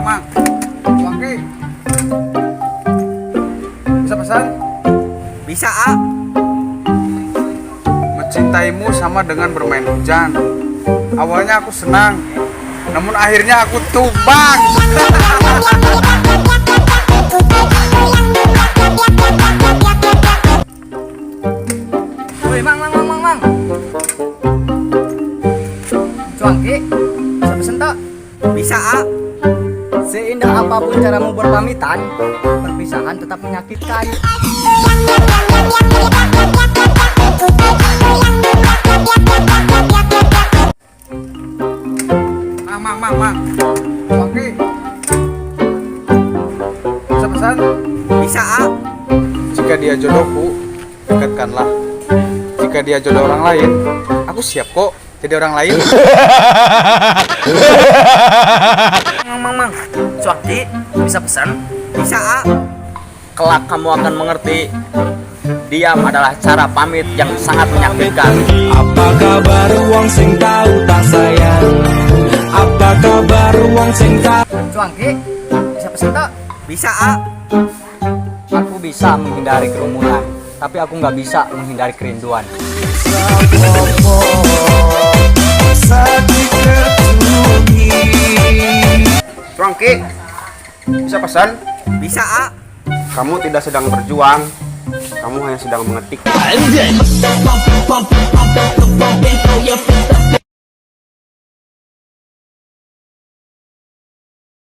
Mang. Oke. Bisa pesan? Bisa, A. Mencintaimu sama dengan bermain hujan. Awalnya aku senang, namun akhirnya aku tumbang. Woi, Mang. Cuangki, bisa pesen tak? Bisa, A. Seindah apapun caramu berpamitan, perpisahan tetap menyakitkan. Mang. Oke. Bisa pesan? Bisa, A. Jika dia jodohku, dekatkanlah. Jika dia jodoh orang lain, aku siap kok jadi orang lain. Mang. Cuangki, bisa pesan? Bisa, A. Kelak kamu akan mengerti. Diam adalah cara pamit yang sangat menyakitkan. Apa kabar wong sing tahu tak sayang? Apa kabar wong sing tahu? Cuangki, bisa pesen tak? Bisa, A. Aku bisa menghindari kerumunan, tapi aku nggak bisa menghindari kerinduan. Cuangki, bisa pesan? Bisa, A. Kamu tidak sedang berjuang, kamu hanya sedang mengetik.